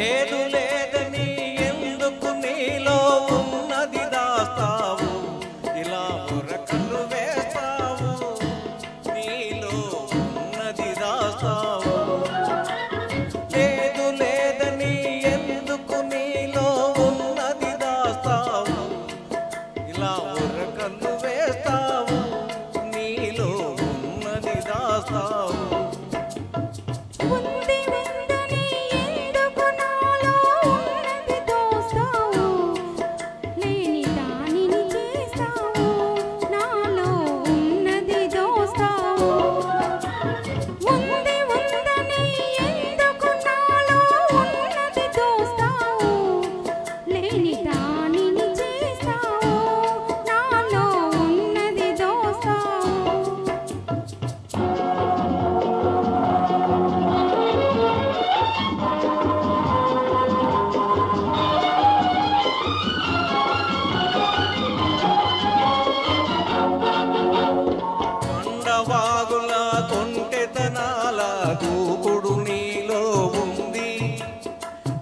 లేదు లేదని ఎందుకు నీలో ఉన్నది దాస్తావు, ఇలా ఉరకలు వేస్తావు, నీలో ఉన్నది దాస్తావు. లేదు లేదని ఎందుకు నీలో ఉన్నది దాస్తావు, ఇలా ఉరకలు వేస్తావు, నీలో ఉన్నది దాస్తావు. వాగుల కొంటెతనాల దూకుడు నీలో ఉంది,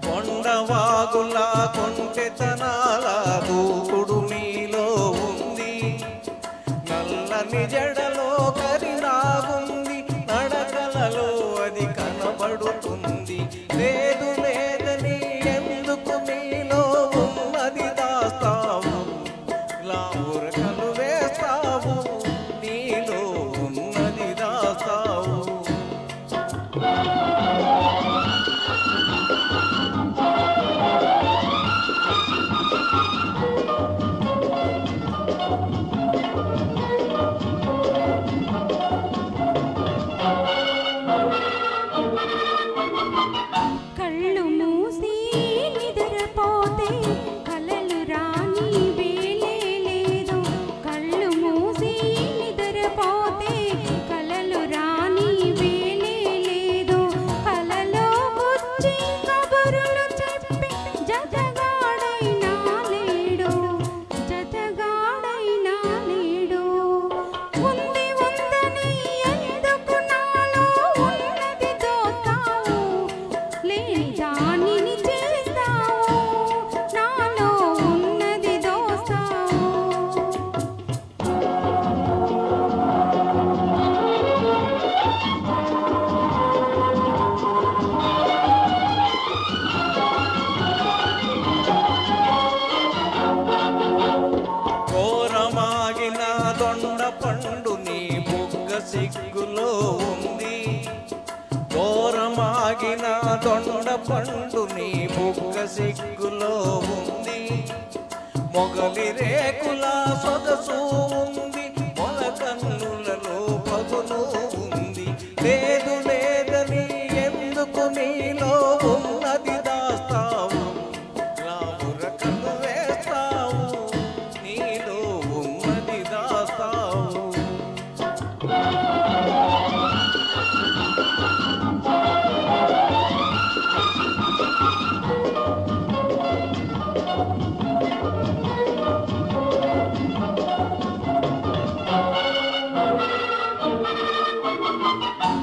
కొండవాగుల కొంటెతనాల దూకుడు నీలో ఉంది. నల్లని జడలో కరినాగుంది, నడకలలో అది కనబడుతుంది. లేదు లేదని ఎందుకు నీలో ఉన్నది దాస్తావు, ఇలా ఉరకలు వేస్తావు, నీలో ఉన్నది దాస్తావు. కళ్ళు మూసి నిద్రపోతే కలలు రాని వేలే లేదు, కళ్ళు మూసి నిద్రపోతే కలలు రాని వేలే లేదు. కలలో వచ్చి కబురులు చెప్పి జతగాడైనా లేడు, జతగాడైనా లేడు. ఉంది ఉందని ఎందుకు నాలో ఉన్నది దోస్తావు, లేని దానిని చేస్తావు, నాలో ఉన్నది దోస్తావు. కోరమాగిన దొండ పండు నీ బుగ్గ సిగ్గులో ఉంది, కోరమాగిన దొండ పండు నీ బుగ్గ సిగ్గులో ఉంది. మొగలి రేకుల సొగసు ఉంది, మొలకన్నులలో పగులు ఉంది. లేదు లేదని ఎందుకు నీలో ఉన్నది దాస్తావు, ఇలా ఉరకలు వేస్తావు, నీలో ఉన్నది దాస్తావు.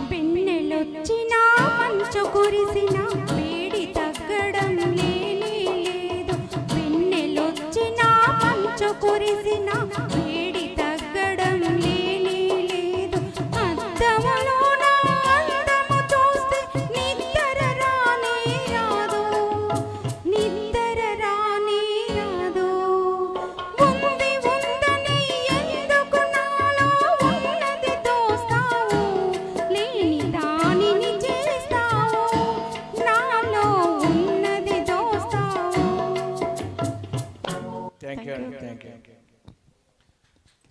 పెన్నెలొచ్చినా మంచు కురిసినా వేడి తగ్గడం లేనే లేదు, పెన్నెలొచ్చినా మంచు కురిసినా వేడి తగ్గడం లేనే లేదు. అద్దములో నా అందము చూస్తే నిద్ర రానే రాదు, నిద్ర రానే రాదు. ఉంది ఉందని ఎందుకు నాలో ఉన్నది దోస్తావు, లేని దానిని చేస్తావు, నాలో ఉన్నది దోస్తావు. Thank you.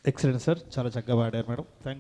ఎక్సలెంట్ సార్, చాలా చక్కగా పాడారు మేడం. థ్యాంక్